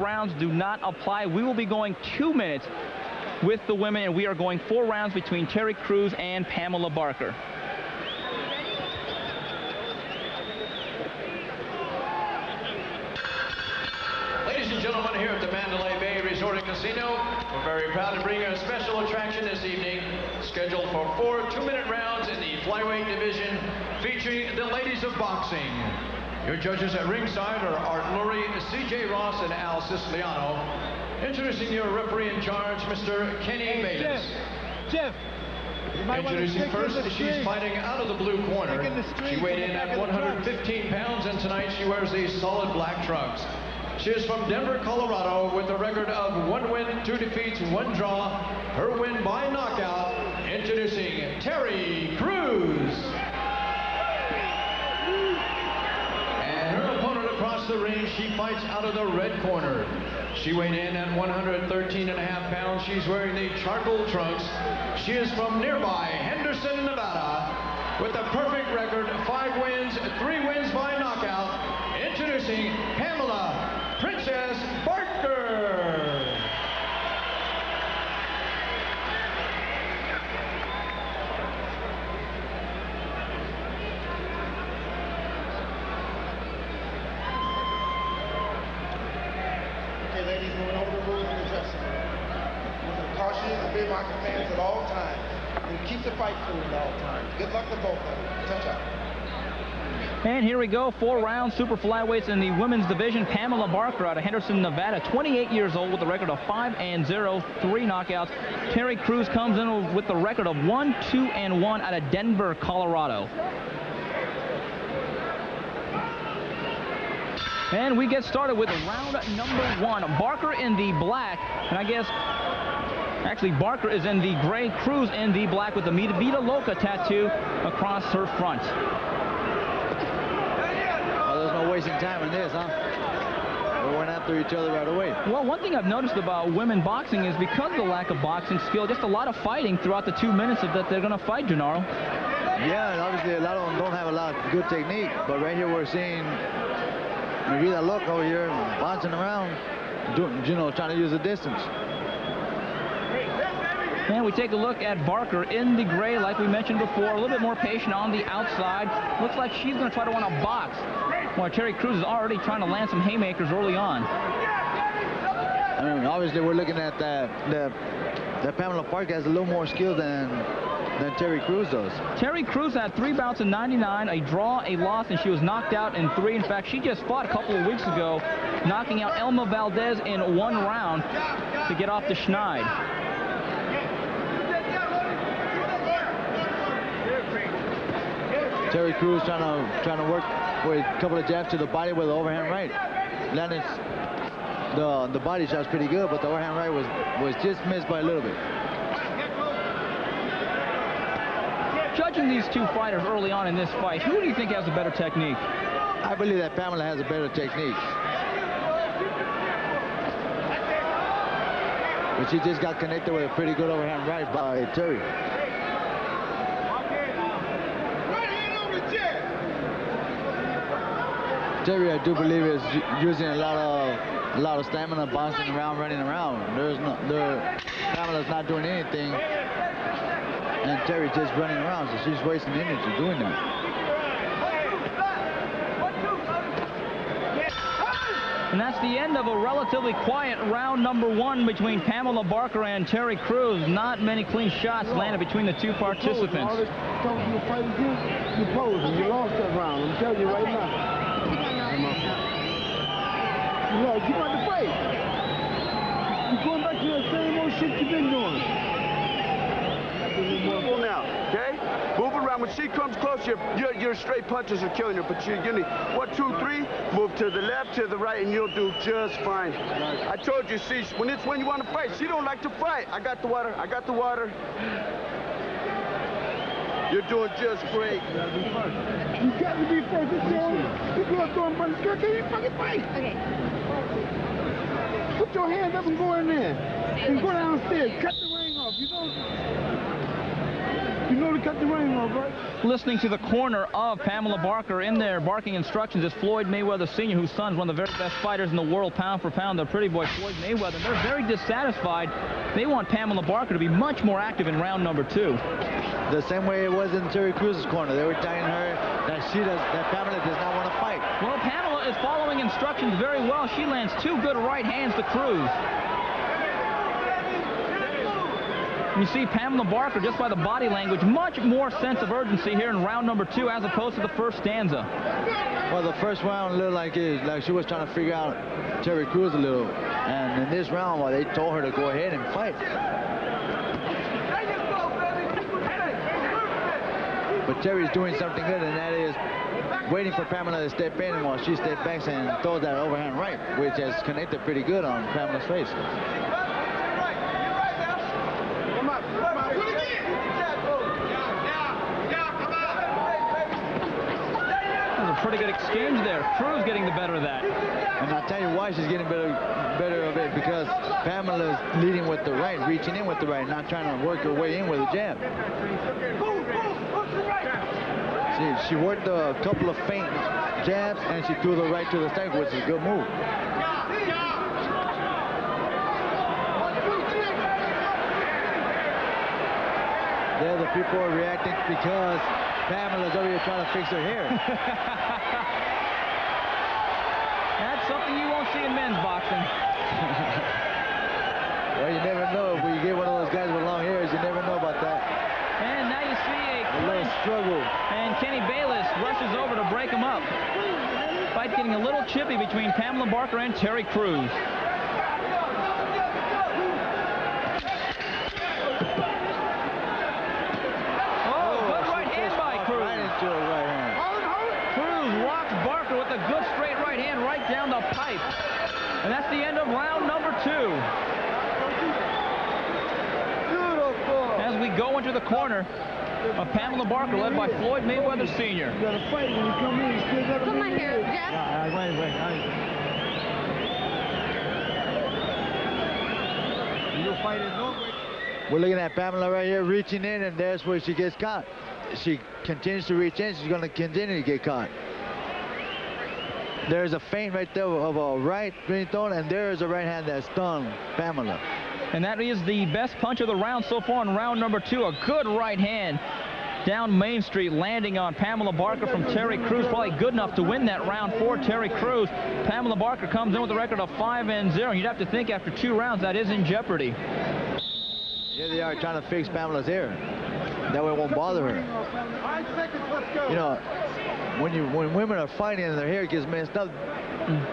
rounds do not apply. We will be going 2 minutes with the women, and we are going 4 rounds between Terri Cruz and Pamela Barker. Ladies and gentlemen, here at the Mandalay Bay Resort and Casino, we're very proud to bring you a special attraction this evening, scheduled for 4 2-minute rounds in the flyweight division, featuring the ladies of boxing. Your judges at ringside are Art Lurie, C.J. Ross, and Al Siciliano. Introducing your referee in charge, Mr. Kenny Bayless. Jeff. Introducing first, she's fighting out of the blue corner. She weighed in at 115 pounds, and tonight she wears these solid black trunks. She is from Denver, Colorado, with a record of 1 win, 2 defeats, 1 draw. Her win by knockout. Introducing Terri Cruz. And her opponent across the ring, she fights out of the red corner. She weighed in at 113.5 pounds. She's wearing the charcoal trunks. She is from nearby Henderson, Nevada, with a perfect record, 5 wins, 3 wins by knockout. Introducing Pamela Princess Barker. Okay, ladies, moving over the rules in the dressing room. We're going to caution and obey my commands at all times. And keep the fight cool at all times. Good luck to both of you. Touch out. And here we go, 4 rounds, super flyweights in the women's division. Pamela Barker out of Henderson, Nevada, 28 years old with a record of 5-0, 3 knockouts. Terri Cruz comes in with the record of 1-2-1 out of Denver, Colorado. And we get started with round number 1. Barker in the black, and I guess, actually Barker is in the gray, Cruz in the black with the Vida Loca tattoo across her front. Wasting time in this, huh? We went after each other right away. Well, one thing I've noticed about women boxing is because of the lack of boxing skill, just a lot of fighting throughout the 2 minutes that they're going to fight, Gennaro. Yeah, and obviously a lot of them don't have a lot of good technique, but right here we're seeing Vida Loca over here bouncing around, trying to use the distance. And we take a look at Barker in the gray, like we mentioned before, a little bit more patient on the outside. Looks like she's going to try to want to box. While Terri Cruz is already trying to land some haymakers early on. I mean, obviously we're looking at that Pamela Barker has a little more skill than Terri Cruz does. Terri Cruz had 3 bouts in 99, a draw, a loss, and she was knocked out in 3. In fact, she just fought a couple of weeks ago, knocking out Elma Valdez in 1 round to get off the schneid. Terri Cruz trying to work with a couple of jabs to the body with the overhand right. Landed the body shot's pretty good, but the overhand right was just missed by a little bit. Judging these 2 fighters early on in this fight, who do you think has a better technique? I believe that Pamela has a better technique. But she just got connected with a pretty good overhand right by Terri. Terri, I do believe, is using a lot of stamina, bouncing around, running around. Pamela's not doing anything, and Terri just running around, so she's wasting energy doing that. And that's the end of a relatively quiet round number 1 between Pamela Barker and Terri Cruz. Not many clean shots landed between the 2 participants. You posing. You lost that round. I'm telling you right now. No, you want to fight. You're going back to the same old shit you've been doing. Move now, okay? Move around. When she comes close, your straight punches are killing her. But you need 1, 2, 3. Move to the left, to the right, and you'll do just fine. I told you, see, when you want to fight, she don't like to fight. I got the water. I got the water. You're doing just great. You got to be first. You go throwing bunch of can you fucking fight? Okay. Put your hands up and go in there. And go downstairs. Cut the ring off. You know. You know to cut the ring off, right? Listening to the corner of Pamela Barker in there barking instructions is Floyd Mayweather Sr., whose son's one of the very best fighters in the world, pound for pound, the pretty boy Floyd Mayweather. They're very dissatisfied. They want Pamela Barker to be much more active in round number 2. The same way it was in Terri Cruz's corner. They were telling her that Pamela does not want to fight. Well, Pamela is following instructions very well. She lands 2 good right hands to Cruz. You see Pamela Barker, just by the body language, much more sense of urgency here in round number 2 as opposed to the first stanza. Well, the first round looked like she was trying to figure out Terri Cruz a little. And in this round, well, they told her to go ahead and fight. But Terry's doing something good, and that is waiting for Pamela to step in while she steps back and throws that overhand right, which has connected pretty good on Pamela's face. Pretty good exchange there. Cruz getting the better of that. And I'll tell you why she's getting better of it, because Pamela's leading with the right, reaching in with the right, not trying to work her way in with a jab. She worked a couple of feint jabs, and she threw the right to the stomach, which is a good move. There, the people are reacting because Pamela's over here trying to fix her hair. That's something you won't see in men's boxing. Well, you never know. If you get one of those guys with long hairs, you never know about that. And now you see A little struggle. and Kenny Bayless rushes over to break him up. Fight getting a little chippy between Pamela Barker and Terri Cruz. Cruz rocks Barker with a good straight right hand right down the pipe. And that's the end of round number 2. As we go into the corner of Pamela Barker, led by Floyd Mayweather Sr. You gotta fight when you come in. You still gotta Put my hair, Jeff. You'll fight it no. We're looking at Pamela right here reaching in, and there's where she gets caught. She continues to reach in, she's going to continue to get caught. There's a feint right there of a right being thrown, and there is a right hand that stung Pamela. And that is the best punch of the round so far in round number 2. A good right hand down Main Street, landing on Pamela Barker from Terri Cruz. Probably good enough to win that round for Terri Cruz. Pamela Barker comes in with a record of 5-0. You'd have to think after 2 rounds that is in jeopardy. Here they are trying to fix Pamela's hair. That way it won't bother her. You know, when women are fighting and their hair gets messed up,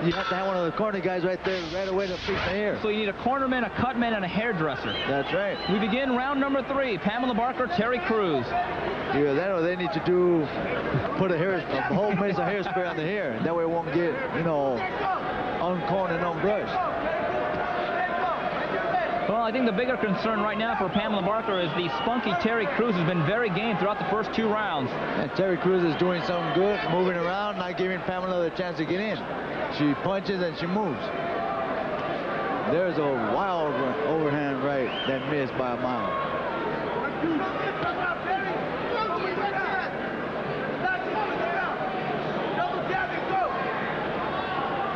you have to have one of the corner guys right there right away to fix the hair. So you need a cornerman, a cutman, and a hairdresser. That's right. We begin round number 3. Pamela Barker, Terri Cruz. Either that or they need to put a whole mess of hairspray on the hair. That way it won't get, you know, uncombed and unbrushed. Well, I think the bigger concern right now for Pamela Barker is the spunky Terri Cruz has been very game throughout the first 2 rounds. And Terri Cruz is doing something good, moving around, not giving Pamela the chance to get in. She punches and she moves. There's a wild overhand right that missed by a mile.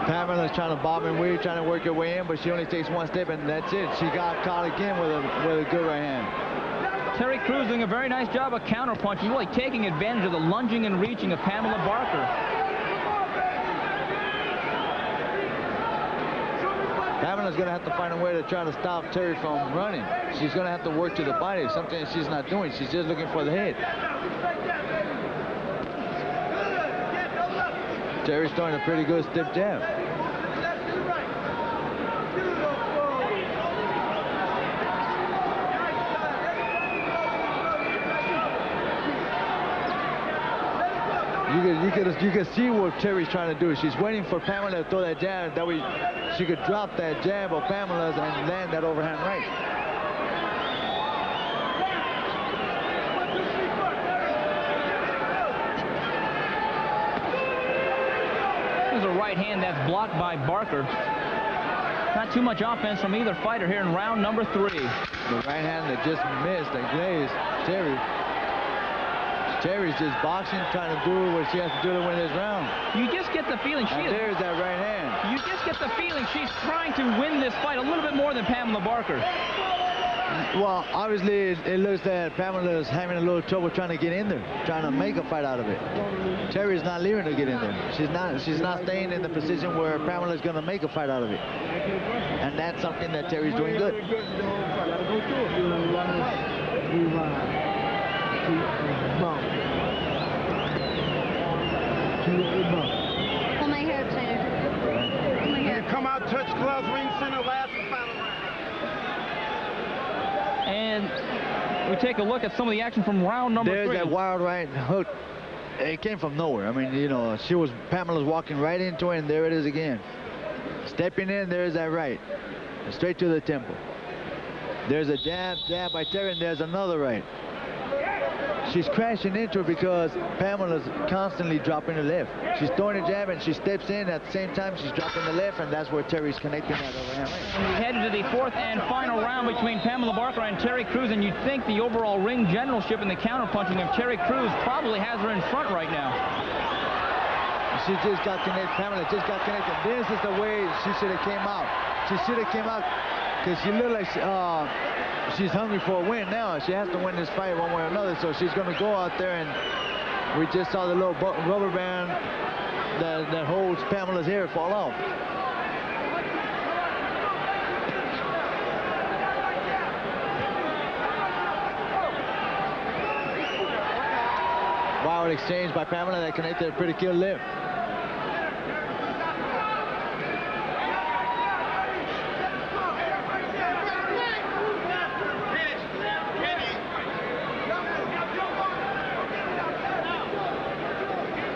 Pamela's trying to bob and weave, trying to work her way in, but she only takes 1 step, and that's it. She got caught again with a good right hand. Terri Cruz doing a very nice job of counterpunching, really taking advantage of the lunging and reaching of Pamela Barker. Pamela's going to have to find a way to try to stop Terri from running. She's going to have to work to the body, something she's not doing. She's just looking for the head. Terry's throwing a pretty good stiff jab. You can see what Terry's trying to do. She's waiting for Pamela to throw that jab. That way she could drop that jab of Pamela's and land that overhand right. There's a right hand that's blocked by Barker. Not too much offense from either fighter here in round number 3. The right hand that just missed and glazed Terry. Terri's just boxing, trying to do what she has to do to win this round. You just get the feeling There's that right hand. You just get the feeling she's trying to win this fight a little bit more than Pamela Barker. Well, obviously, it looks that Pamela's having a little trouble trying to get in there, trying to make a fight out of it. Terri's not leaving her get in there. She's not staying in the position where Pamela's going to make a fight out of it. And that's something that Terri's doing good. Pull my hair up, Senator. Pull my hair. Come out, touch gloves, ring center, last and final round. And we take a look at some of the action from round number 3. There's that wild right hook. It came from nowhere. I mean, you know, Pamela's walking right into it, and there it is again. Stepping in, there's that right. Straight to the temple. There's a jab by Terri, and there's another right. She's crashing into her because Pamela's constantly dropping the left. She's throwing a jab and she steps in at the same time she's dropping the left, and that's where Terri's connecting that overhand right. We head into the 4th and final round between Pamela Barker and Terri Cruz, and you'd think the overall ring generalship and the counterpunching of Terri Cruz probably has her in front right now. She just got connected. Pamela just got connected. This is the way she should have came out. She should have came out because she looked like she's hungry for a win now. She has to win this fight one way or another, so she's going to go out there, and we just saw the little rubber band that holds Pamela's hair fall off. Wild exchange by Pamela that connected a pretty kill lip.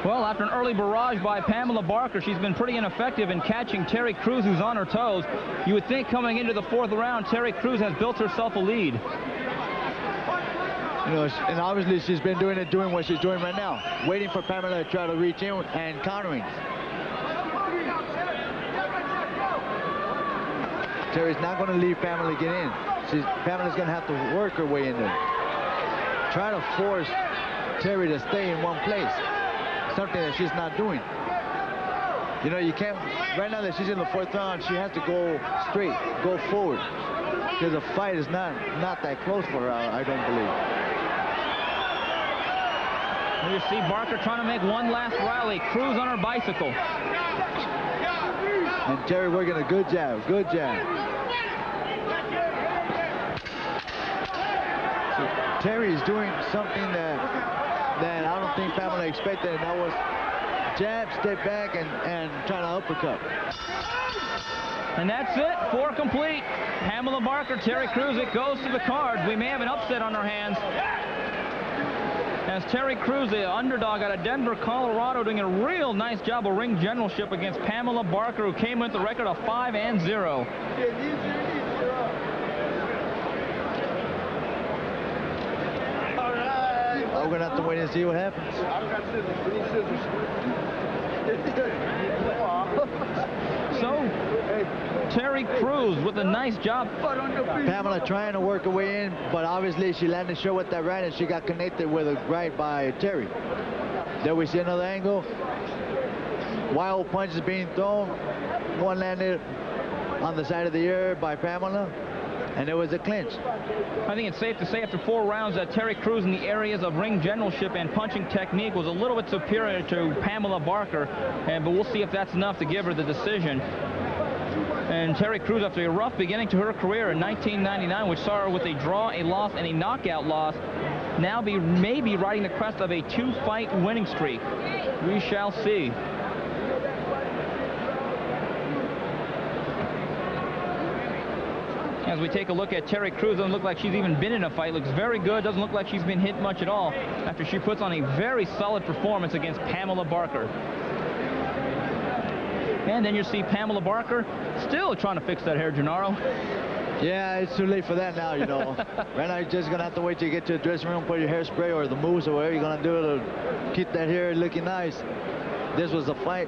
Well, after an early barrage by Pamela Barker, she's been pretty ineffective in catching Terri Cruz, who's on her toes. You would think coming into the 4th round, Terri Cruz has built herself a lead. You know, and obviously she's been doing what she's doing right now, waiting for Pamela to try to reach in and countering. Terri's not going to leave Pamela get in. Pamela's going to have to work her way in there. Try to force Terri to stay in one place. Something that she's not doing. You know, you can't, right now that she's in the 4th round, she has to go straight, go forward. Because the fight is not that close for her, I don't believe. You see Barker trying to make one last rally. Cruz on her bicycle. And Terri working a good jab, good jab. So Terri is doing something that I don't think Pamela expected, and that was jab, step back, and trying to uppercut. And that's it, 4 complete. Pamela Barker, Terri Cruz, it goes to the cards. We may have an upset on our hands, as Terri Cruz, the underdog out of Denver, Colorado, doing a real nice job of ring generalship against Pamela Barker, who came with the record of 5-0. We're going to have to wait and see what happens. So, Terri Cruz with a nice job. Pamela trying to work her way in, but obviously she landed short with that right, and she got connected with a right by Terri. There we see another angle. Wild punches being thrown. One landed on the side of the ear by Pamela, and it was a clinch. I think it's safe to say after 4 rounds that Terri Cruz in the areas of ring generalship and punching technique was a little bit superior to Pamela Barker, but we'll see if that's enough to give her the decision. And Terri Cruz, after a rough beginning to her career in 1999, which saw her with a draw, a loss, and a knockout loss, now maybe riding the crest of a 2-fight winning streak. We shall see. As we take a look at Terri Cruz, doesn't look like she's even been in a fight. Looks very good. Doesn't look like she's been hit much at all after she puts on a very solid performance against Pamela Barker. And then you see Pamela Barker still trying to fix that hair, Gennaro. Yeah, it's too late for that now, you know. Right now you're just going to have to wait till you get to the dressing room, put your hairspray or the mousse or whatever you're going to do to keep that hair looking nice. This was a fight,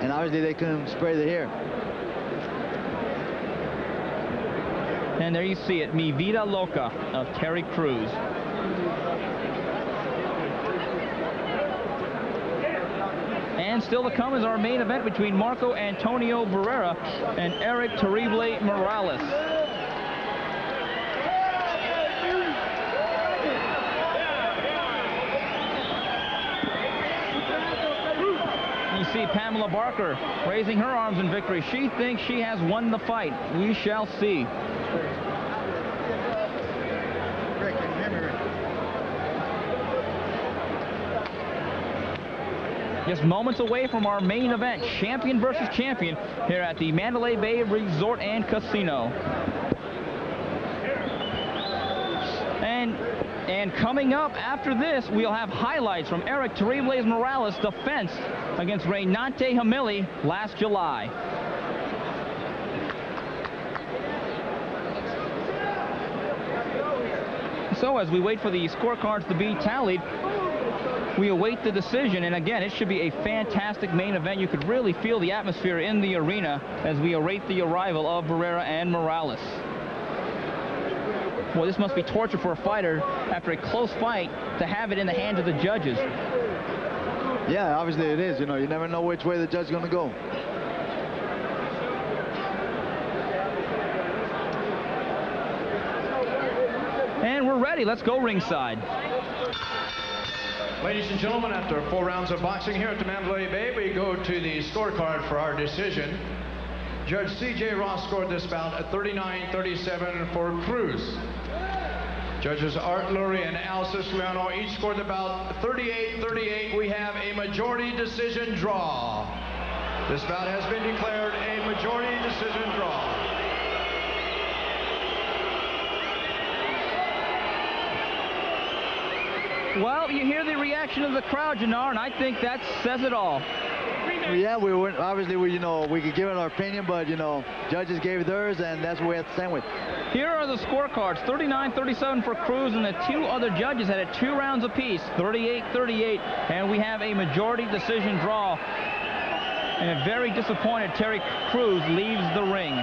and obviously they couldn't spray the hair. And there you see it, Mi Vida Loca of Terri Cruz. And still to come is our main event between Marco Antonio Barrera and Eric Terrible Morales. You see Pamela Barker raising her arms in victory. She thinks she has won the fight. We shall see. Just moments away from our main event, champion versus champion, here at the Mandalay Bay Resort and Casino. And coming up after this, we'll have highlights from Eric Terrible Morales' defense against Reynante Hamili last July. So as we wait for the scorecards to be tallied, we await the decision, and again, it should be a fantastic main event. You could really feel the atmosphere in the arena as we await the arrival of Barrera and Morales. Boy, this must be torture for a fighter after a close fight to have it in the hands of the judges. Yeah, obviously it is. You know, you never know which way the judge is going to go. And we're ready. Let's go ringside. Ladies and gentlemen, after 4 rounds of boxing here at the Mandalay Bay, we go to the scorecard for our decision. Judge C.J. Ross scored this bout at 39-37 for Cruz. Judges Art Lurie and Al Siciliano each scored the bout 38-38. We have a majority decision draw. This bout has been declared a majority decision draw. Well, you hear the reaction of the crowd, Jannar, and I think that says it all. Yeah, obviously we could give it our opinion, but judges gave theirs, and that's what we have to stand with. Here are the scorecards: 39-37 for Cruz, and the 2 other judges had it 2 rounds apiece, 38-38, and we have a majority decision draw. And a very disappointed Terri Cruz leaves the ring.